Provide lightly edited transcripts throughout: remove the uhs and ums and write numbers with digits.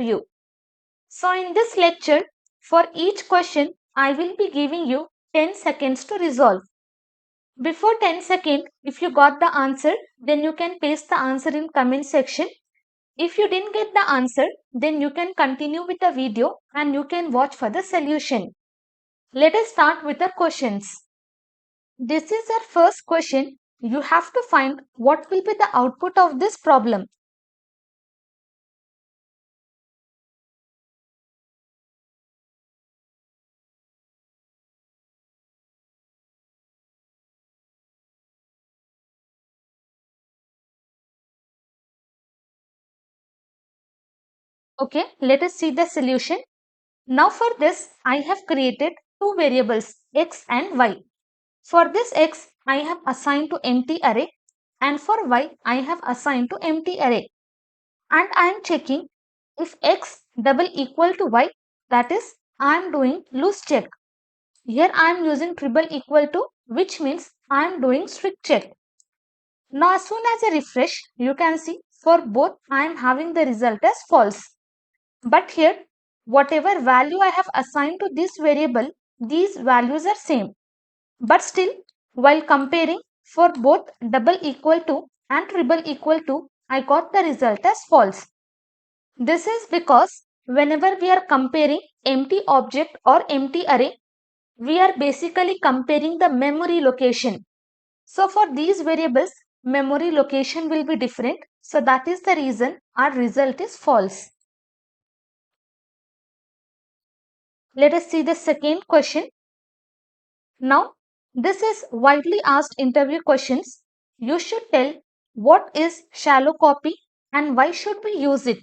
you. So in this lecture, for each question, I will be giving you 10 seconds to resolve. Before 10 seconds, if you got the answer, then you can paste the answer in comment section. If you didn't get the answer, then you can continue with the video and you can watch for the solution. Let us start with the questions. This is our first question. You have to find what will be the output of this problem. Okay, let us see the solution. Now for this, I have created two variables x and y. For this x, I have assigned to empty array and for y, I have assigned to empty array. And I am checking if x double equal to y, that is, I am doing loose check. Here I am using triple equal to, which means I am doing strict check. Now as soon as I refresh, you can see for both I am having the result as false. But here, whatever value I have assigned to this variable, these values are same. But still, while comparing for both double equal to and triple equal to, I got the result as false. This is because whenever we are comparing empty object or empty array, we are basically comparing the memory location. So for these variables, memory location will be different. So that is the reason our result is false. Let us see the second question. Now, this is widely asked interview questions. You should tell what is shallow copy and why should we use it.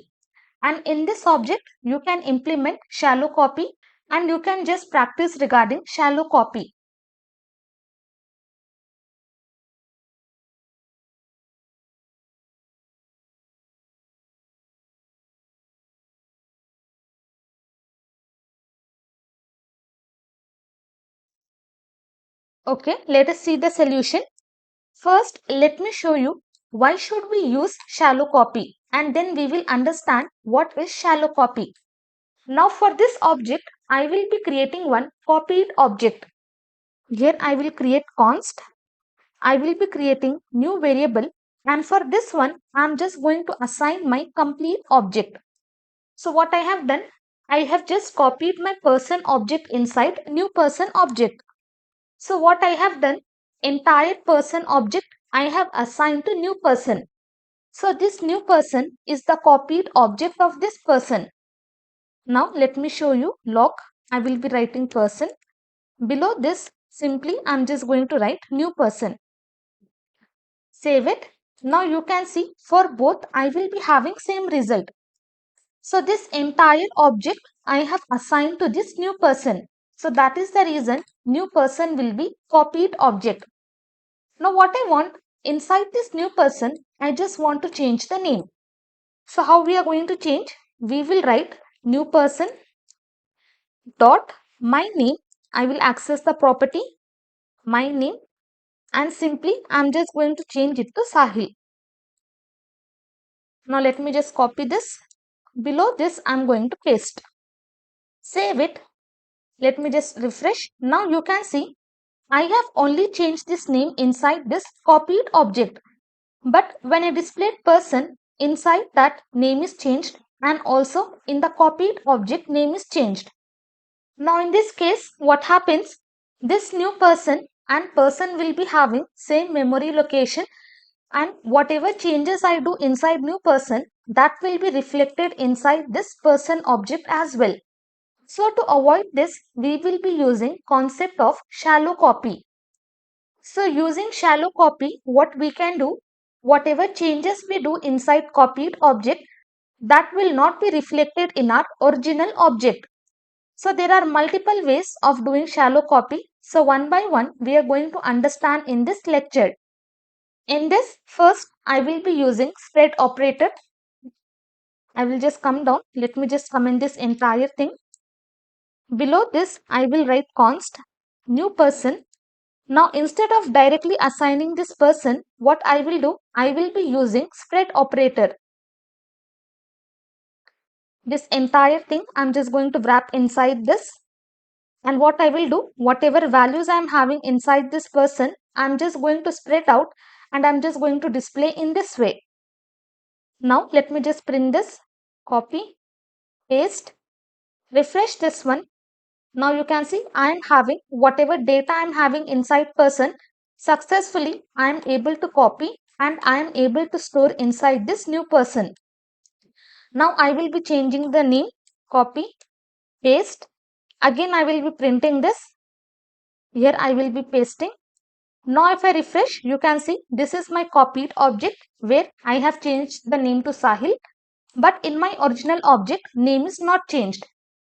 And in this object, you can implement shallow copy and you can just practice regarding shallow copy. Okay, let us see the solution. First, let me show you why should we use shallow copy and then we will understand what is shallow copy. Now for this object, I will be creating one copied object. Here I will create const. I will be creating new variable and for this one, I am just going to assign my complete object. So what I have done, I have just copied my person object inside new person object. So what I have done, entire person object I have assigned to new person. So this new person is the copied object of this person. Now let me show you log. I will be writing person. Below this, simply I am just going to write new person. Save it. Now you can see for both I will be having same result. So this entire object I have assigned to this new person. So that is the reason new person will be copied object. Now what I want inside this new person, I just want to change the name. So how we are going to change? We will write new person dot my name. I will access the property my name and simply I am just going to change it to Sahil. Now let me just copy this. Below this I am going to paste. Save it. Let me just refresh. Now you can see I have only changed this name inside this copied object. But when I displayed person, inside that name is changed and also in the copied object name is changed. Now in this case, what happens? This new person and person will be having same memory location and whatever changes I do inside new person, that will be reflected inside this person object as well. So to avoid this, we will be using concept of shallow copy. So using shallow copy, what we can do, whatever changes we do inside copied object, that will not be reflected in our original object. So there are multiple ways of doing shallow copy. So one by one, we are going to understand in this lecture. In this, first I will be using spread operator. I will just come down. Let me just comment this entire thing. Below this, I will write const new person. Now instead of directly assigning this person, what I will do, I will be using spread operator. This entire thing I'm just going to wrap inside this. And what I will do, whatever values I'm having inside this person, I'm just going to spread out and I'm just going to display in this way. Now let me just print this, copy, paste, refresh this one. Now you can see I am having whatever data I am having inside person, successfully I am able to copy and I am able to store inside this new person. Now I will be changing the name, copy, paste. Again I will be printing this. Here I will be pasting. Now if I refresh, you can see this is my copied object where I have changed the name to Sahil. But in my original object, name is not changed.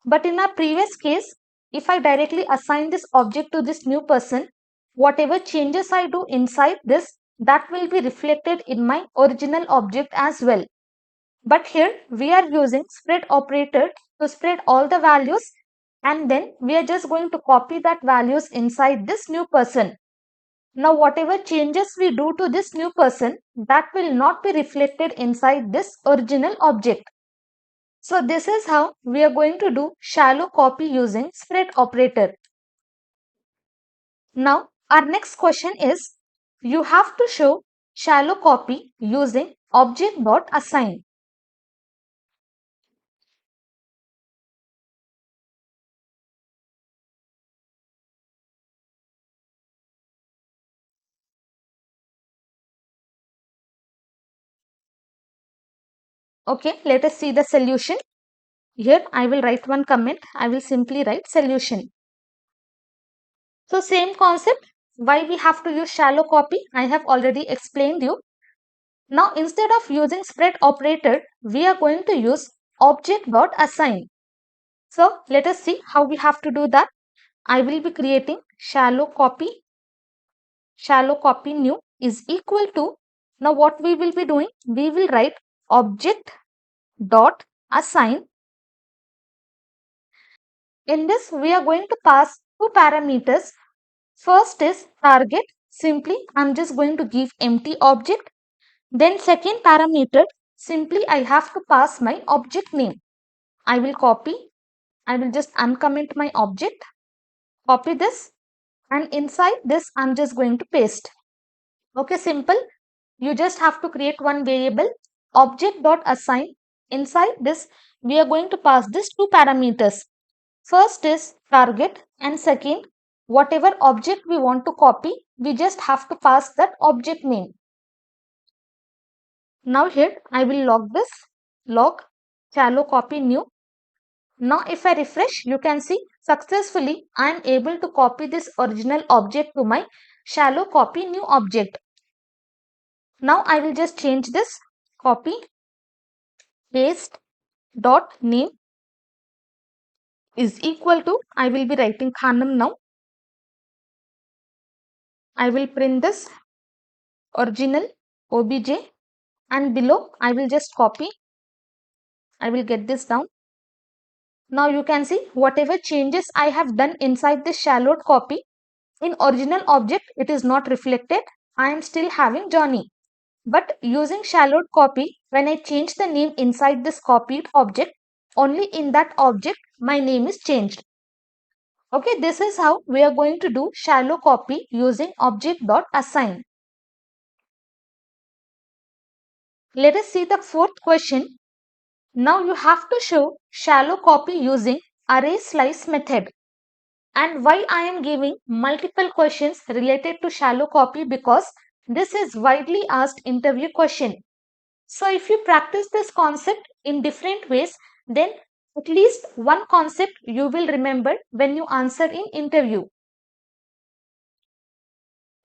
But in our previous case, if I directly assign this object to this new person, whatever changes I do inside this, that will be reflected in my original object as well. But here we are using spread operator to spread all the values, and then we are just going to copy that values inside this new person. Now whatever changes we do to this new person, that will not be reflected inside this original object. So this is how we are going to do shallow copy using spread operator. Now our next question is, you have to show shallow copy using object.assign. Okay, let us see the solution. Here I will write one comment. I will simply write solution. So same concept. Why we have to use shallow copy? I have already explained you. Now instead of using spread operator, we are going to use object.assign. So let us see how we have to do that. I will be creating shallow copy new is equal to, now what we will be doing, we will write object dot assign. In this we are going to pass two parameters. First is target, simply I'm just going to give empty object. Then second parameter, simply I have to pass my object name. I will copy, I will just uncomment my object, copy this, and inside this I'm just going to paste. Okay, simple. You just have to create one variable object.assign. Inside this we are going to pass these two parameters. First is target and second whatever object we want to copy, we just have to pass that object name. Now here I will log this, log shallow copy new. Now if I refresh, you can see successfully I am able to copy this original object to my shallow copy new object. Now I will just change this, copy, paste, dot name is equal to, I will be writing Khanam now. I will print this original obj and below I will just copy. I will get this down. Now you can see whatever changes I have done inside this shallowed copy, in original object it is not reflected. I am still having Johnny. But using shallowed copy, when I change the name inside this copied object, only in that object my name is changed. Okay, this is how we are going to do shallow copy using object.assign. Let us see the fourth question. Now you have to show shallow copy using array slice method. And why I am giving multiple questions related to shallow copy, because this is widely asked interview question. So if you practice this concept in different ways, then at least one concept you will remember when you answer in interview.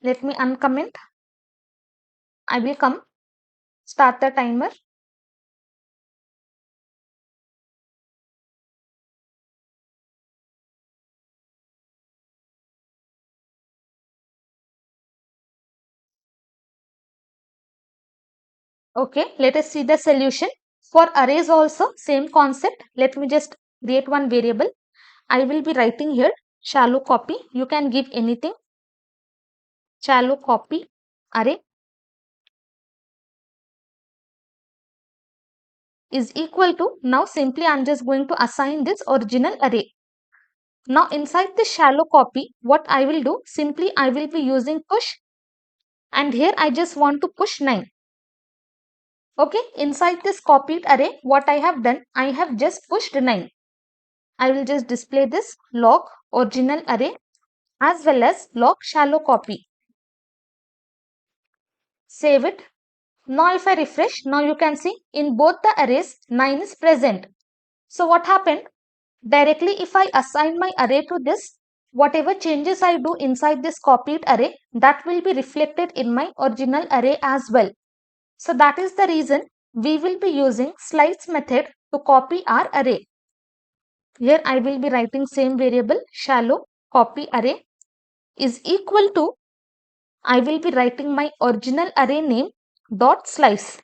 Let me uncomment. I will come, start the timer. Okay, let us see the solution. For arrays also same concept. Let me just create one variable. I will be writing here shallow copy. You can give anything. Shallow copy array. is equal to, now simply I'm just going to assign this original array. Now inside the shallow copy, what I will do, simply I will be using push, and here I just want to push 9. Okay, inside this copied array, what I have done, I have just pushed 9. I will just display this log original array as well as log shallow copy. Save it. Now if I refresh, now you can see in both the arrays 9 is present. So what happened? Directly if I assign my array to this, whatever changes I do inside this copied array, that will be reflected in my original array as well. So that is the reason we will be using slice method to copy our array. Here I will be writing same variable shallow copy array is equal to, I will be writing my original array name dot slice.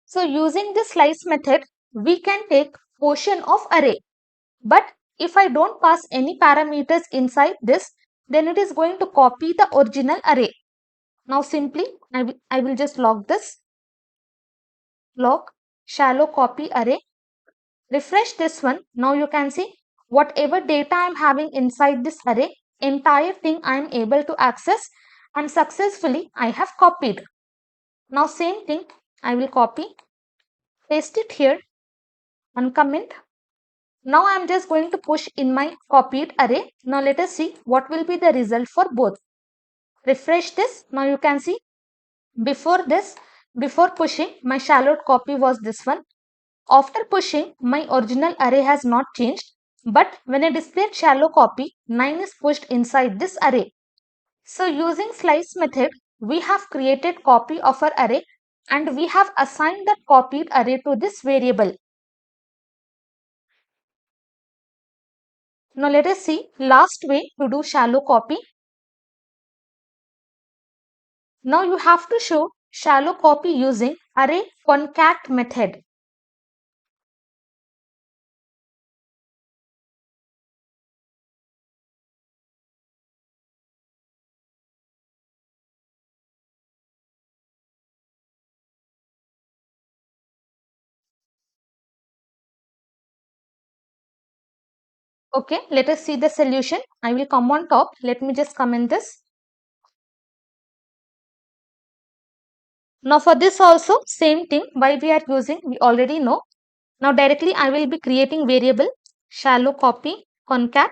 So using this slice method, we can take portion of array. But if I don't pass any parameters inside this, then it is going to copy the original array. Now simply I will just log this log shallow copy array. Refresh this one. Now you can see whatever data I am having inside this array, entire thing I am able to access, and successfully I have copied. Now same thing I will copy, paste it here, uncomment. Now I am just going to push in my copied array. Now let us see what will be the result for both. Refresh this. Now you can see before this, before pushing, my shallowed copy was this one. After pushing, my original array has not changed. But when I displayed shallow copy, 9 is pushed inside this array. So using slice method, we have created copy of our array and we have assigned that copied array to this variable. Now let us see last way to do shallow copy. Now you have to show shallow copy using array concat method. Okay, let us see the solution. I will come on top. Let me just comment this. Now for this also same thing, why we are using, we already know. Now directly I will be creating variable shallow copy concat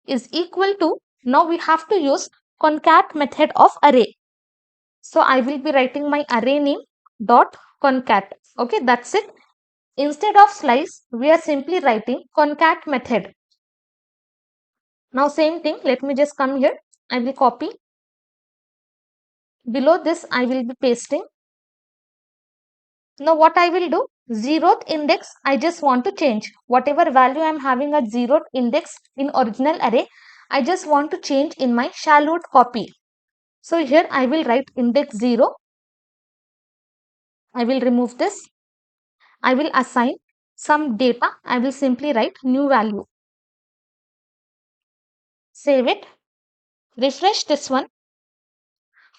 is equal to, now we have to use concat method of array. So I will be writing my array name dot concat. Okay, that's it. Instead of slice, we are simply writing concat method. Now same thing, let me just come here. I will copy. Below this I will be pasting. Now what I will do, zeroth index I just want to change. Whatever value I am having at zeroth index in original array, I just want to change in my shallowed copy. So here I will write index 0. I will remove this. I will assign some data. I will simply write new value. Save it. Refresh this one.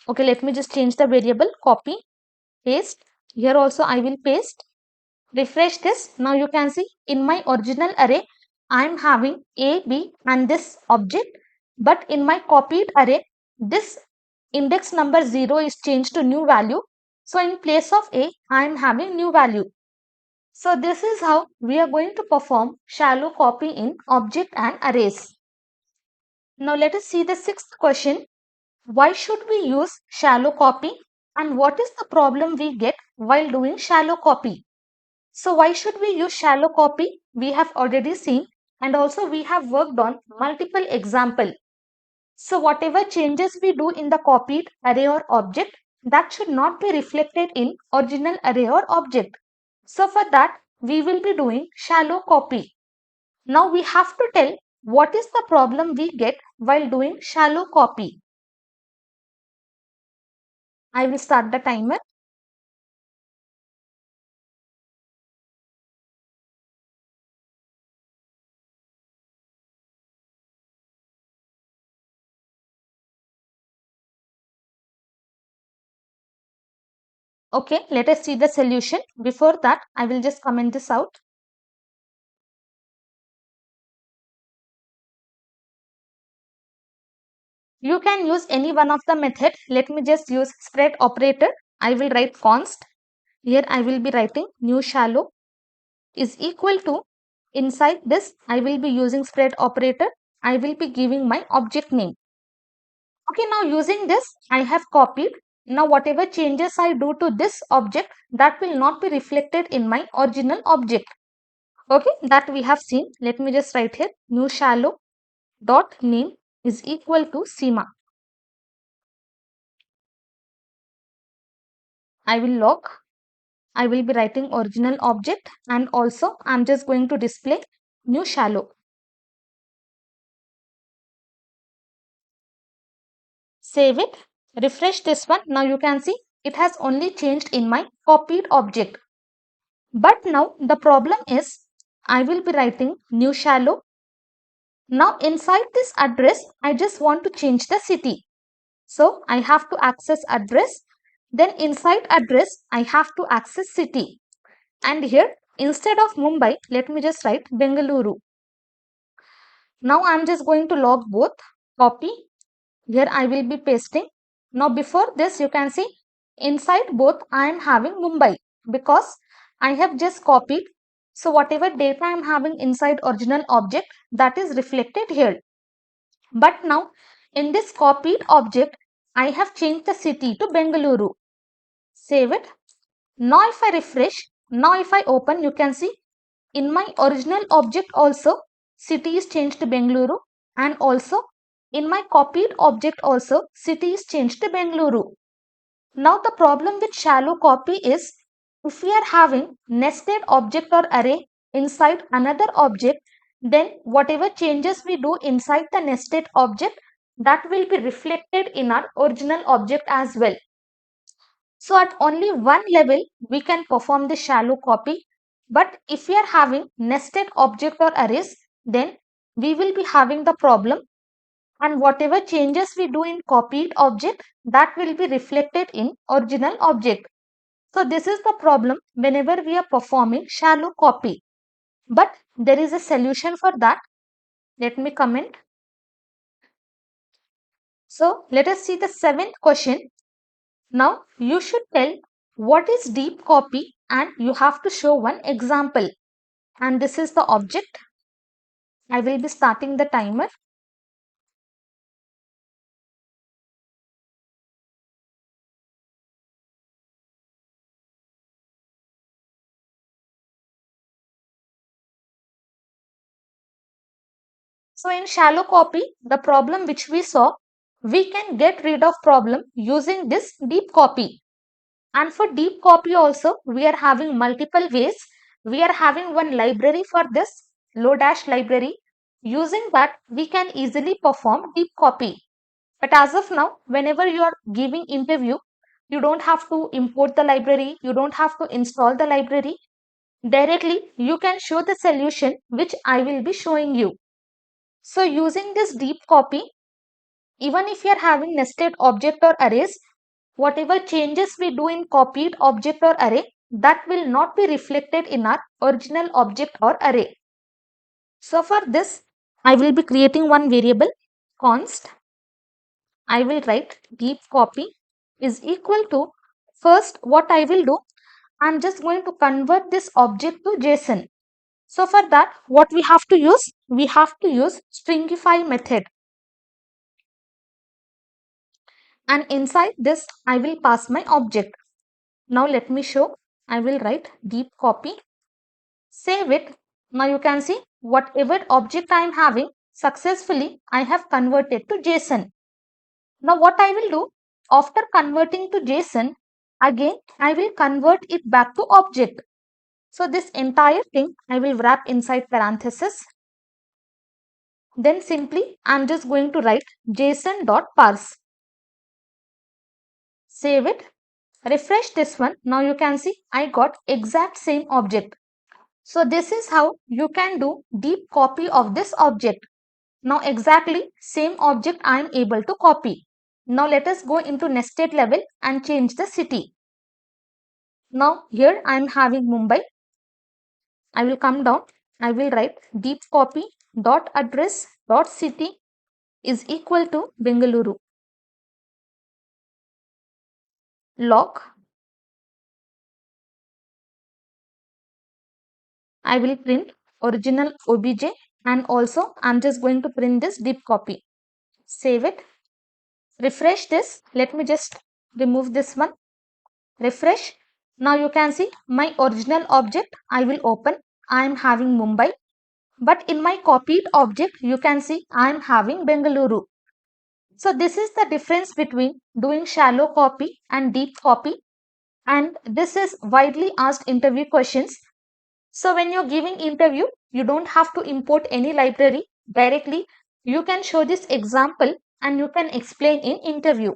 Okay, let me just change the variable. Copy, paste. Here also I will paste. Refresh this. Now you can see in my original array, I am having A, B and this object. But in my copied array, this index number 0 is changed to new value. So in place of A, I am having new value. So this is how we are going to perform shallow copy in object and arrays. Now let us see the sixth question. Why should we use shallow copy and what is the problem we get while doing shallow copy? So why should we use shallow copy? We have already seen, and also we have worked on multiple example. So whatever changes we do in the copied array or object, that should not be reflected in original array or object. So for that, we will be doing shallow copy. Now we have to tell what is the problem we get while doing shallow copy. I will start the timer. Okay, let us see the solution. Before that, I will just comment this out. You can use any one of the method. Let me just use spread operator. I will write const. Here I will be writing new shallow is equal to, inside this I will be using spread operator. I will be giving my object name. Okay, now using this I have copied. Now whatever changes I do to this object, that will not be reflected in my original object. Okay, that we have seen. Let me just write here new shallow dot name is equal to Seema. I will log. I will be writing original object, and also I'm just going to display new shallow. Save it. Refresh this one. Now you can see it has only changed in my copied object. But now the problem is I will be writing new shallow. Now inside this address, I just want to change the city. So I have to access address. Then inside address, I have to access city. And here, instead of Mumbai, let me just write Bengaluru. Now I am just going to log both. Copy. Here I will be pasting. Now before this, you can see inside both I am having Mumbai because I have just copied. So whatever data I am having inside original object, that is reflected here. But now in this copied object, I have changed the city to Bengaluru. Save it. Now if I refresh, now if I open, you can see in my original object also city is changed to Bengaluru, and also in my copied object also city is changed to Bengaluru. Now the problem with shallow copy is if we are having nested object or array inside another object, then whatever changes we do inside the nested object, that will be reflected in our original object as well. So at only one level we can perform the shallow copy, but if we are having nested object or arrays, then we will be having the problem, and whatever changes we do in copied object, that will be reflected in original object. So this is the problem whenever we are performing shallow copy. But there is a solution for that. Let me comment. So let us see the seventh question. Now you should tell what is deep copy, and you have to show one example. And this is the object. I will be starting the timer. So in shallow copy, the problem which we saw, we can get rid of problem using this deep copy. And for deep copy also, we are having multiple ways. We are having one library for this, Lodash library. Using that, we can easily perform deep copy. But as of now, whenever you are giving interview, you don't have to import the library, you don't have to install the library. Directly, you can show the solution which I will be showing you. So using this deep copy, even if you are having nested object or arrays, whatever changes we do in copied object or array, that will not be reflected in our original object or array. So for this, I will be creating one variable const. I will write deep copy is equal to, first what I will do, I am just going to convert this object to JSON. So for that, what we have to use? We have to use stringify method. And inside this, I will pass my object. Now let me show. I will write deep copy. Save it. Now you can see whatever object I am having, successfully I have converted to JSON. Now what I will do, after converting to JSON, again I will convert it back to object. So this entire thing I will wrap inside parenthesis. Then simply I am just going to write json.parse. Save it. Refresh this one. Now you can see I got exact same object. So this is how you can do deep copy of this object. Now exactly same object I am able to copy. Now let us go into nested level and change the city. Now here I am having Mumbai. I will come down. I will write deep copy dot address dot city is equal to Bengaluru. Log. I will print original obj, and also I'm just going to print this deep copy. Save it. Refresh this. Let me just remove this one. Refresh. Now you can see my original object I will open. I am having Mumbai. But in my copied object, you can see I am having Bengaluru. So this is the difference between doing shallow copy and deep copy. And this is widely asked interview questions. So when you're giving interview, you don't have to import any library directly. You can show this example and you can explain in interview.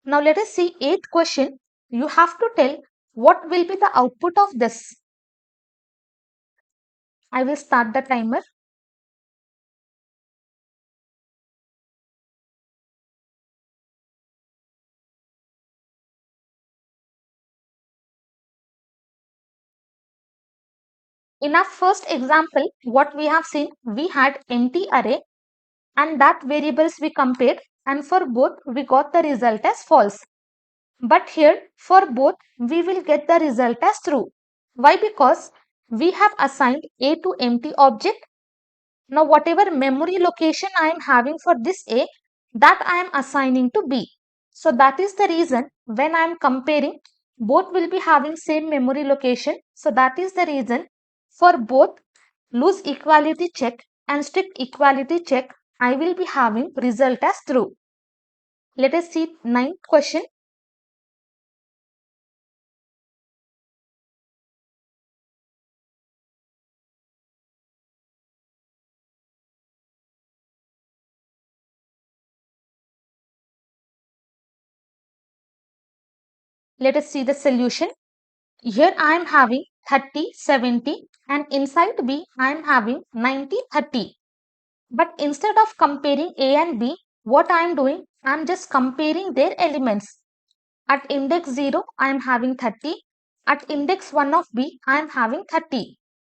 Now let us see eighth question. You have to tell what will be the output of this. I will start the timer. In our first example, what we have seen, we had empty array and that variables we compared, and for both we got the result as false. But here for both we will get the result as true. Why? Because we have assigned A to empty object. Now whatever memory location I am having for this A, that I am assigning to B. So that is the reason when I am comparing, both will be having same memory location. So that is the reason for both loose equality check and strict equality check, I will be having result as true. Let us see ninth question. Let us see the solution. Here I am having 30, 70 and inside B I am having 90, 30. But instead of comparing A and B, what I am doing, I am just comparing their elements. At index 0, I am having 30. At index 1 of B, I am having 30.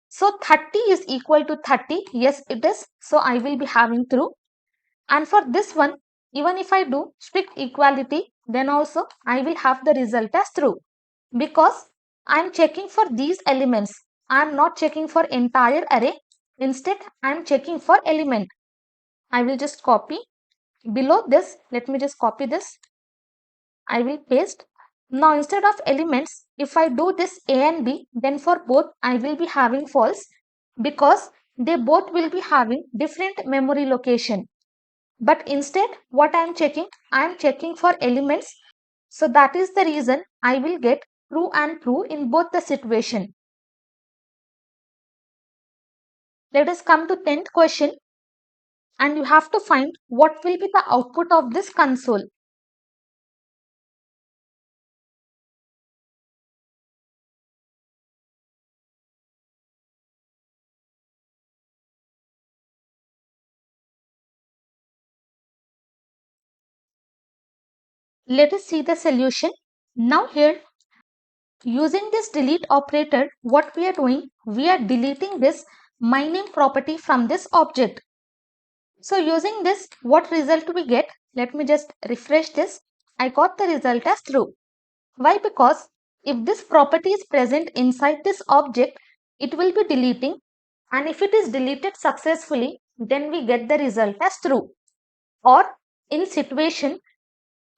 So 30 is equal to 30. Yes, it is. So I will be having true. And for this one, even if I do strict equality, then also I will have the result as true. Because I am checking for these elements. I am not checking for entire array. Instead, I am checking for element. I will just copy. Below this, let me just copy this. I will paste. Now instead of elements, if I do this A and B, then for both I will be having false because they both will be having different memory location. But instead what I am checking? I am checking for elements. So that is the reason I will get true and true in both the situation. Let us come to 10th question, and you have to find what will be the output of this console. Let us see the solution. Now here, using this delete operator, what we are doing, we are deleting this my name property from this object. So using this, what result we get? Let me just refresh this. I got the result as true. Why? Because if this property is present inside this object, it will be deleting, and if it is deleted successfully, then we get the result as true. Or in situation,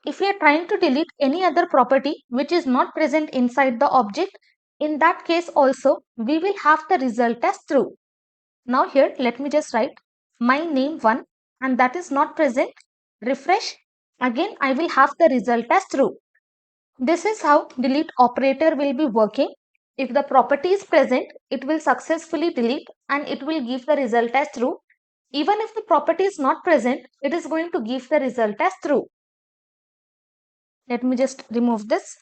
if we are trying to delete any other property which is not present inside the object, in that case also we will have the result as true. Now here let me just write my name 1 and that is not present. Refresh. Again I will have the result as true. This is how delete operator will be working. If the property is present, it will successfully delete and it will give the result as true. Even if the property is not present, it is going to give the result as true. Let me just remove this.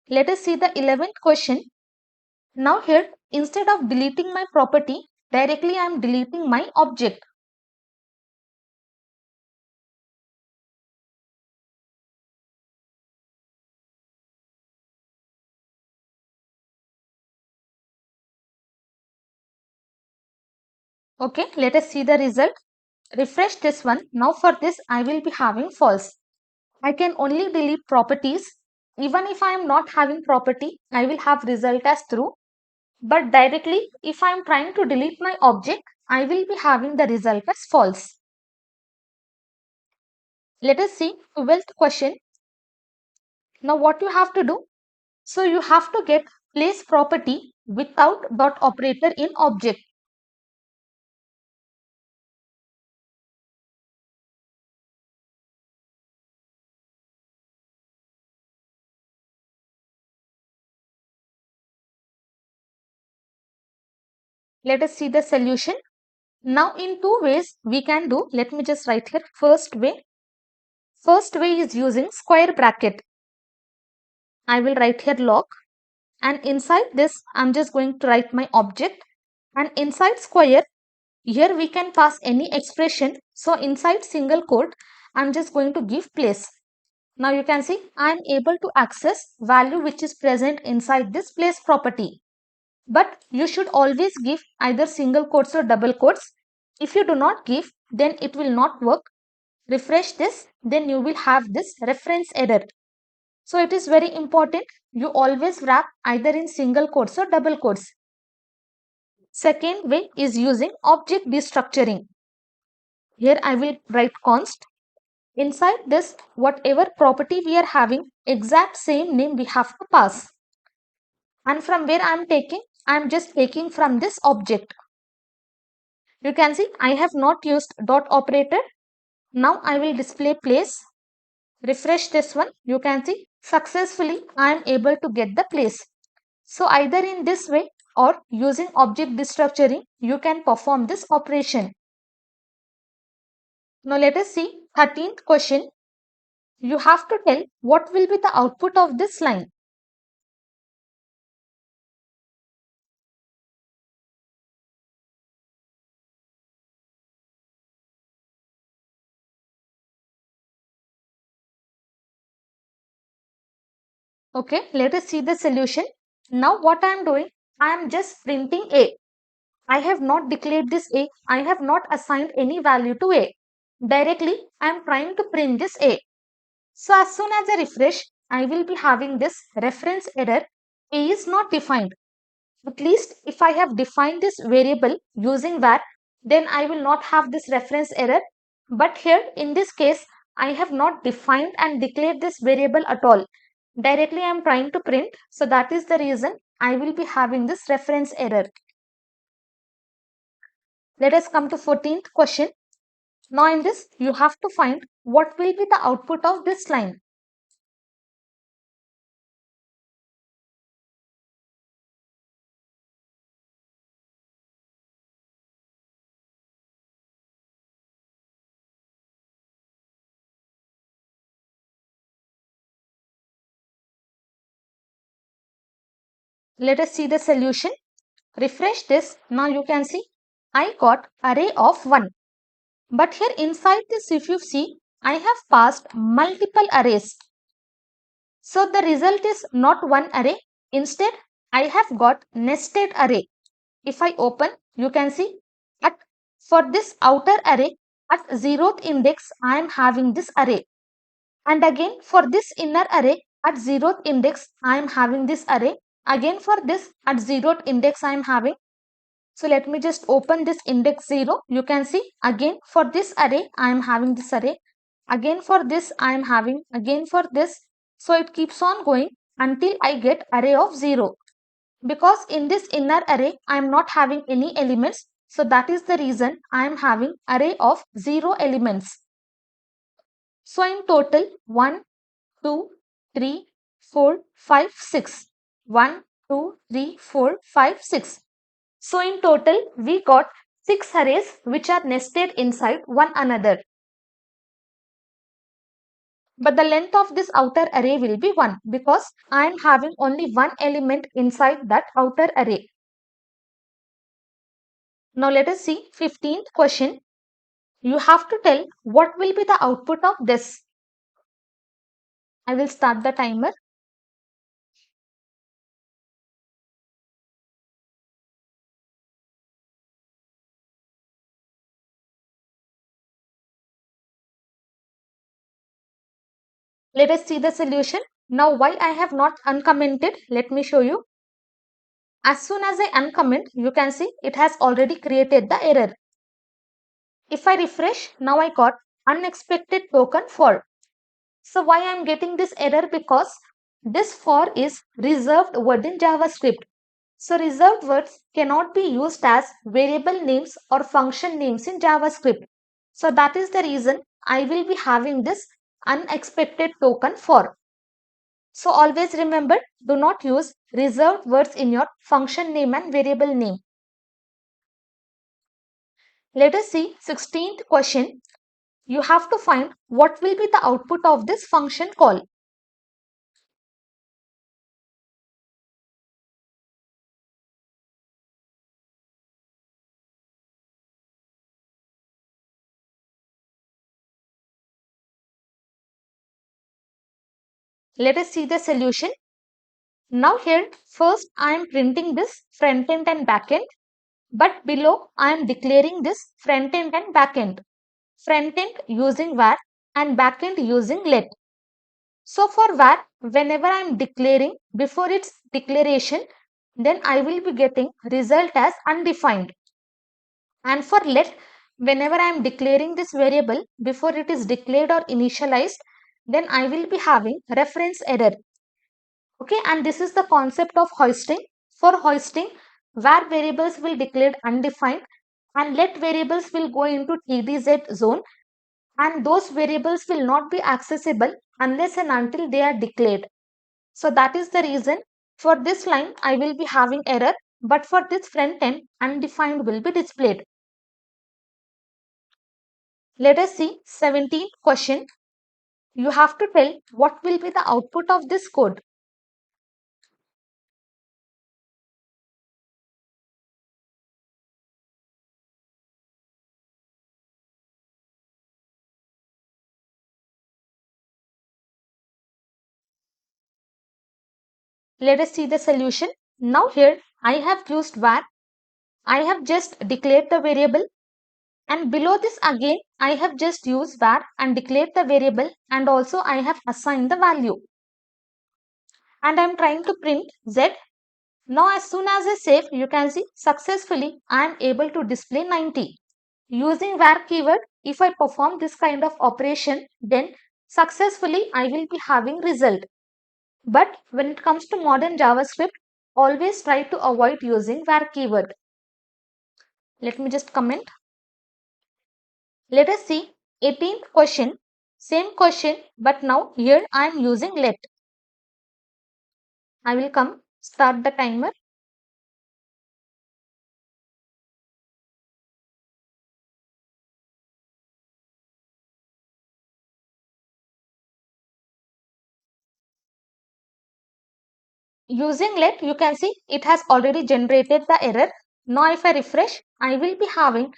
Let us see the 11th question. Now here, instead of deleting my property, Directly I am deleting my object. Okay, let us see the result. Refresh this one. Now for this I will be having false. I can only delete properties. Even if I am not having property, I will have result as true. But directly, if I am trying to delete my object, I will be having the result as false. Let us see 12th question. Now what you have to do? So you have to get place property without dot operator in object. Let us see the solution. Now in two ways we can do. Let me just write here first way. First way is using square bracket. I will write here log, and inside this I'm just going to write my object, and inside square here we can pass any expression. So inside single quote I'm just going to give place. Now you can see I am able to access value which is present inside this place property. But you should always give either single quotes or double quotes. If you do not give, then it will not work. Refresh this, then you will have this reference error. So it is very important you always wrap either in single quotes or double quotes. Second way is using object destructuring. Here I will write const. Inside this, whatever property we are having, exact same name we have to pass. And from where I am taking? I am just taking from this object. You can see I have not used dot operator. Now I will display place. Refresh this one. You can see successfully I am able to get the place. So either in this way or using object destructuring, you can perform this operation. Now let us see 13th question. You have to tell what will be the output of this line. Okay, let us see the solution. Now what I am doing, I am just printing A. I have not declared this A. I have not assigned any value to A. Directly, I am trying to print this A. So as soon as I refresh, I will be having this reference error. A is not defined. At least if I have defined this variable using var, then I will not have this reference error. But here in this case, I have not defined and declared this variable at all. Directly I am trying to print. So that is the reason I will be having this reference error. Let us come to 14th question. Now in this, you have to find what will be the output of this line. Let us see the solution. Refresh this. Now you can see I got array of 1. But here inside this, if you see, I have passed multiple arrays. So the result is not one array. Instead, I have got nested array. If I open, you can see at for this outer array at 0th index, I am having this array. And again for this inner array at 0th index, I am having this array. Again for this at 0th index, I am having. So let me just open this index 0. You can see again for this array, I am having this array. Again for this, I am having again for this. So it keeps on going until I get array of 0. Because in this inner array, I am not having any elements. So that is the reason I am having array of 0 elements. So in total, 1, 2, 3, 4, 5, 6. 1, 2, 3, 4, 5, 6. So in total, we got 6 arrays which are nested inside one another. But the length of this outer array will be 1 because I am having only one element inside that outer array. Now let us see 15th question. You have to tell what will be the output of this. I will start the timer. Let us see the solution. Now why I have not uncommented, let me show you. As soon as I uncomment, you can see it has already created the error. If I refresh, now I got unexpected token for. So why I am getting this error? Because this for is reserved word in JavaScript. So reserved words cannot be used as variable names or function names in JavaScript. So that is the reason I will be having this unexpected token for. So always remember, do not use reserved words in your function name and variable name. Let us see 16th question. You have to find what will be the output of this function call. Let us see the solution. Now here first I am printing this front end and back end, but below I am declaring this front end and back end. Front end using var and back end using let. So for var, whenever I am declaring before its declaration, then I will be getting result as undefined. And for let, whenever I am declaring this variable before it is declared or initialized, then I will be having reference error. Okay, and this is the concept of hoisting. For hoisting, var variables will declared undefined and let variables will go into TDZ zone, and those variables will not be accessible unless and until they are declared. So that is the reason for this line I will be having error, but for this front end undefined will be displayed. Let us see 17th question. You have to tell what will be the output of this code. Let us see the solution. Now here I have used var. I have just declared the variable, and below this again I have just used var and declared the variable, and also I have assigned the value. And I am trying to print z. Now as soon as I save, you can see successfully I am able to display 90. Using var keyword, if I perform this kind of operation, then successfully I will be having result. But when it comes to modern JavaScript, always try to avoid using var keyword. Let me just comment. Let us see 18th question. Same question, but now here I am using let. I will come start the timer. Using let, you can see it has already generated the error. Now if I refresh, I will be having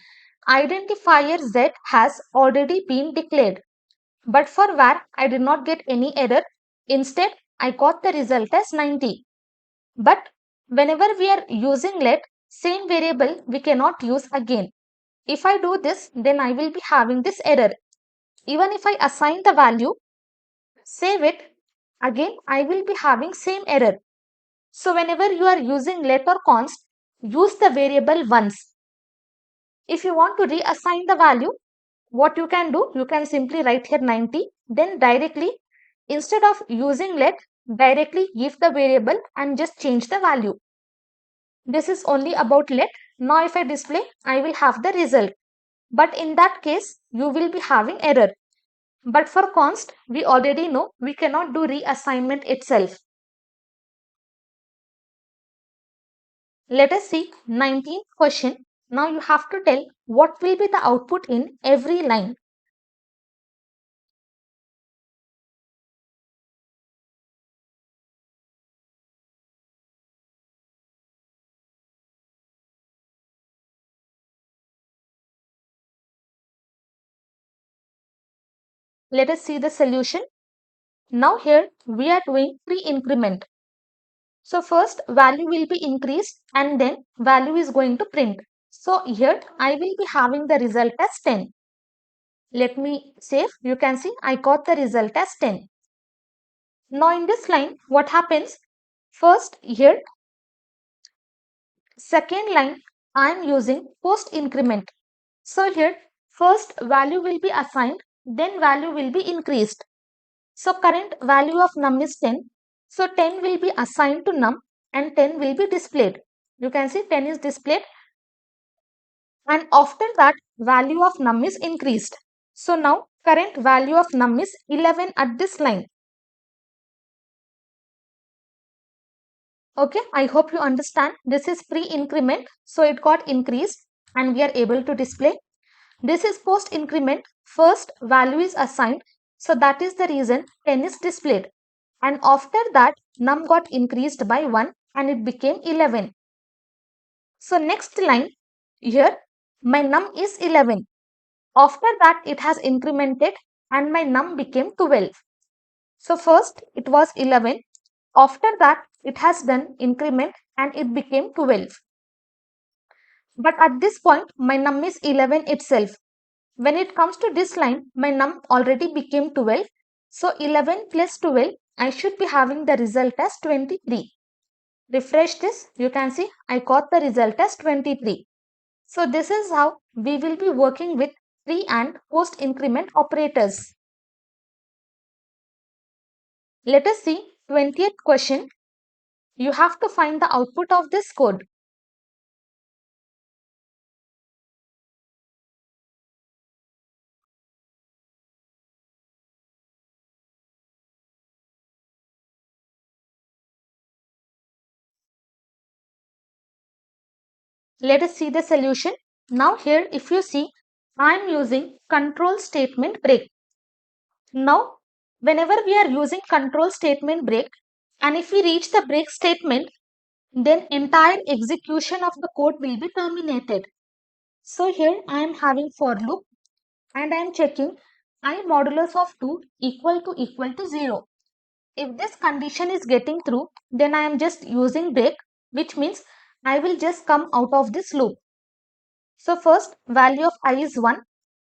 identifier z has already been declared. But for var, I did not get any error. Instead, I got the result as 90. But whenever we are using let, same variable we cannot use again. If I do this, then I will be having this error. Even if I assign the value, save it, again I will be having same error. So whenever you are using let or const, use the variable once. If you want to reassign the value, what you can do, you can simply write here 90, then directly, instead of using let, directly give the variable and just change the value. This is only about let. Now if I display, I will have the result. But in that case, you will be having error. But for const, we already know we cannot do reassignment itself. Let us see 19th question. Now you have to tell what will be the output in every line. Let us see the solution. Now here we are doing pre-increment. So first value will be increased and then value is going to print. So here I will be having the result as 10. Let me save. You can see I got the result as 10. Now in this line, what happens? First here, second line, I am using post increment. So here, first value will be assigned, then value will be increased. So current value of num is 10. So 10 will be assigned to num and 10 will be displayed. You can see 10 is displayed, and after that value of num is increased. So now current value of num is 11 at this line. Okay, I hope you understand. This is pre-increment, so it got increased and we are able to display. This is post-increment. First value is assigned, so that is the reason 10 is displayed. And after that, num got increased by 1 and it became 11. So next line, here my num is 11. After that, it has incremented and my num became 12. So first it was 11. After that, it has done increment and it became 12. But at this point, my num is 11 itself. When it comes to this line, my num already became 12. So 11 plus 12, I should be having the result as 23. Refresh this, you can see I got the result as 23. So this is how we will be working with pre and post increment operators. Let us see 20th question. You have to find the output of this code. Let us see the solution. Now here if you see, I am using control statement break. Now whenever we are using control statement break, and if we reach the break statement, then entire execution of the code will be terminated. So here I am having for loop and I am checking I modulus of 2 equal to 0. If this condition is getting through, then I am just using break, which means I will just come out of this loop. So first value of I is 1,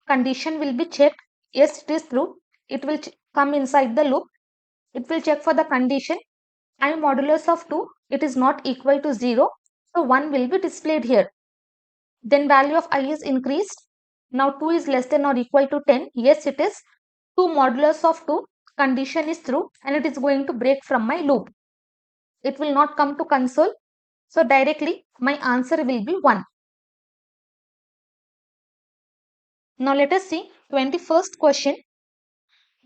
condition will be checked. Yes, it is true. It will come inside the loop. It will check for the condition. I modulus of 2, it is not equal to 0. So 1 will be displayed here. Then value of I is increased. Now 2 is less than or equal to 10. Yes, it is. 2 modulus of 2, condition is true and it is going to break from my loop. It will not come to console. So directly my answer will be 1. Now let us see 21st question.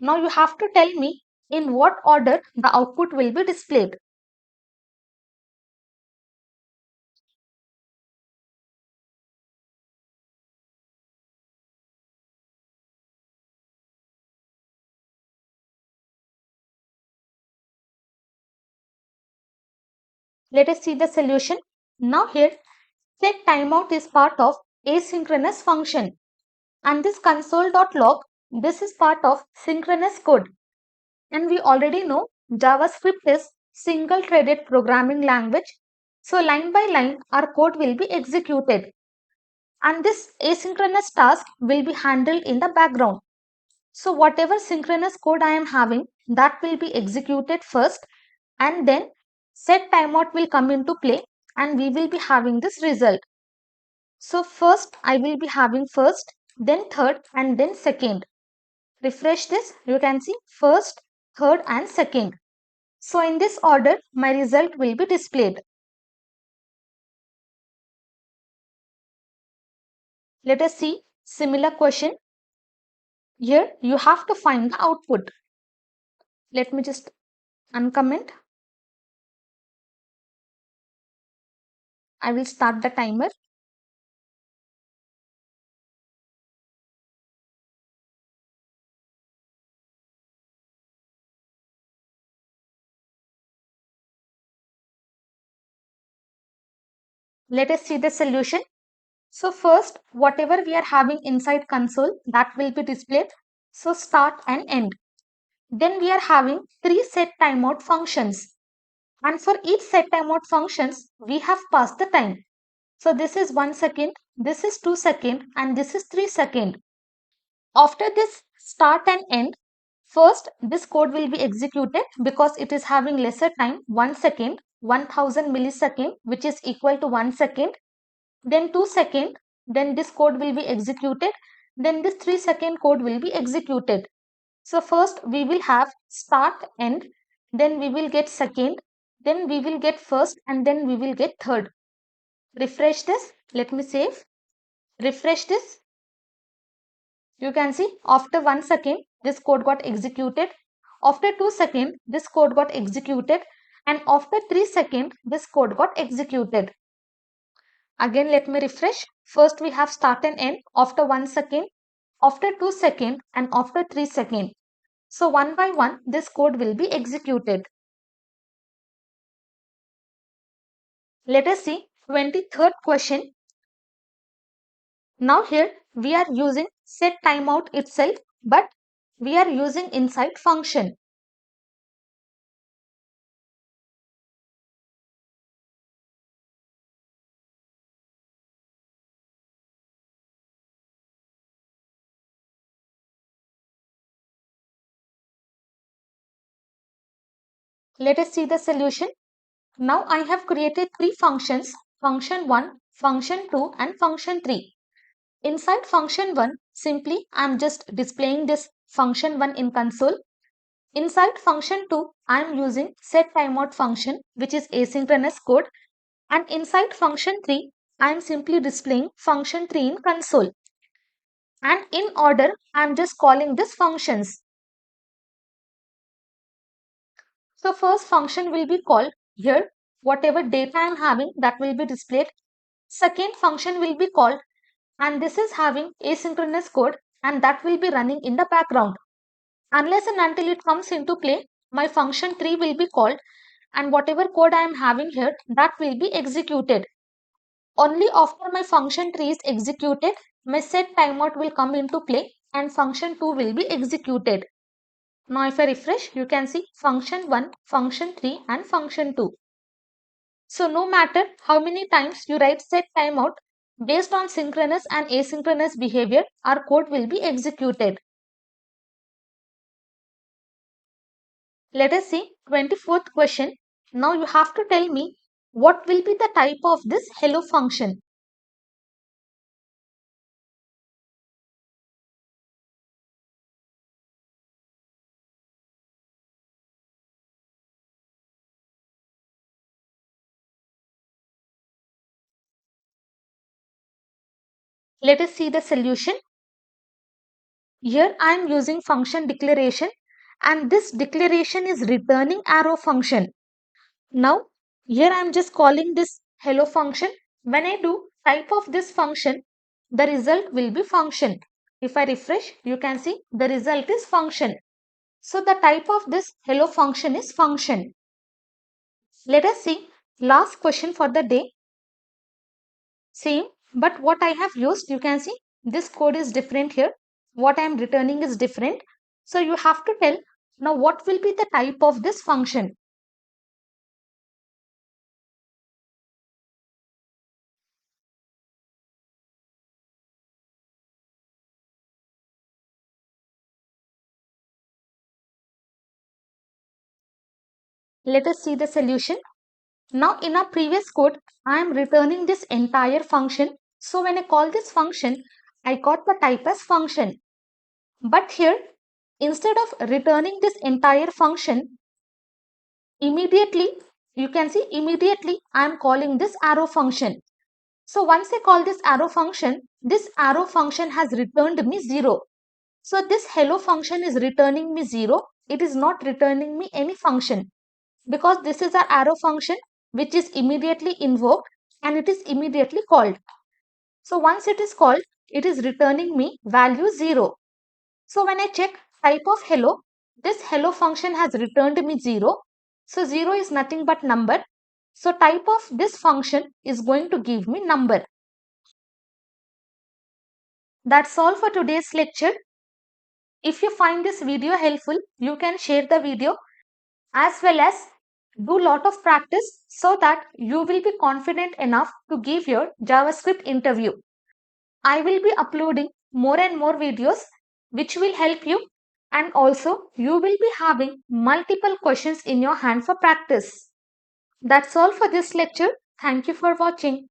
Now you have to tell me in what order the output will be displayed. Let us see the solution. Now here set timeout is part of asynchronous function, and this console.log, this is part of synchronous code. And we already know JavaScript is single threaded programming language. So line by line our code will be executed and this asynchronous task will be handled in the background. So whatever synchronous code I am having, that will be executed first and then set timeout will come into play and we will be having this result. So first I will be having first, then third and then second. Refresh this, you can see first, third and second. So in this order, my result will be displayed. Let us see similar question. Here you have to find the output. Let me just uncomment. I will start the timer. Let us see the solution. So first, whatever we are having inside console, that will be displayed. So start and end. Then we are having three set timeout functions. And for each set timeout functions, we have passed the time. So this is 1 second, this is 2 second, and this is 3 second. After this start and end, first this code will be executed because it is having lesser time, 1 second, 1000 millisecond, which is equal to 1 second. Then 2 second, then this code will be executed. Then this 3 second code will be executed. So first we will have start, end, then we will get second, then we will get first, and then we will get third. Refresh this. Let me save. Refresh this. You can see after 1 second, this code got executed. After 2 seconds, this code got executed. And after 3 seconds, this code got executed. Again, let me refresh. First, we have start and end after 1 second, after 2 seconds, and after 3 seconds. So one by one, this code will be executed. Let us see 23rd question. Now here we are using set timeout itself, but we are using inside function. Let us see the solution. Now I have created three functions, function 1, function 2 and function 3. Inside function 1, simply I am just displaying this function 1 in console. Inside function 2, I am using set timeout function, which is asynchronous code. And inside function 3, I am simply displaying function 3 in console. And in order, I am just calling these functions. So first function will be called here. Whatever data I am having, that will be displayed. Second function will be called, and this is having asynchronous code, and that will be running in the background. Unless and until it comes into play, my function 3 will be called, and whatever code I am having here, that will be executed. Only after my function 3 is executed, my set timeout will come into play and function 2 will be executed. Now if I refresh, you can see function 1, function 3 and function 2. So no matter how many times you write set timeout, based on synchronous and asynchronous behavior, our code will be executed. Let us see 24th question. Now you have to tell me what will be the type of this hello function. Let us see the solution. Here I am using function declaration, and this declaration is returning arrow function. Now here I am just calling this hello function. When I do type of this function, the result will be function. If I refresh, you can see the result is function. So the type of this hello function is function. Let us see last question for the day. Same, but what I have used, you can see this code is different here. What I am returning is different. So you have to tell now what will be the type of this function. Let us see the solution. Now in our previous code, I am returning this entire function. So when I call this function, I got the type as function. But here, instead of returning this entire function, immediately, you can see immediately I am calling this arrow function. So once I call this arrow function, this arrow function has returned me 0. So this hello function is returning me 0. It is not returning me any function, because this is our arrow function which is immediately invoked and it is immediately called. So once it is called, it is returning me value 0. So when I check type of hello, this hello function has returned me 0. So 0 is nothing but number. So type of this function is going to give me number. That's all for today's lecture. If you find this video helpful, you can share the video as well as do lot of practice so that you will be confident enough to give your JavaScript interview. I will be uploading more and more videos which will help you, and also you will be having multiple questions in your hand for practice. That's all for this lecture. Thank you for watching.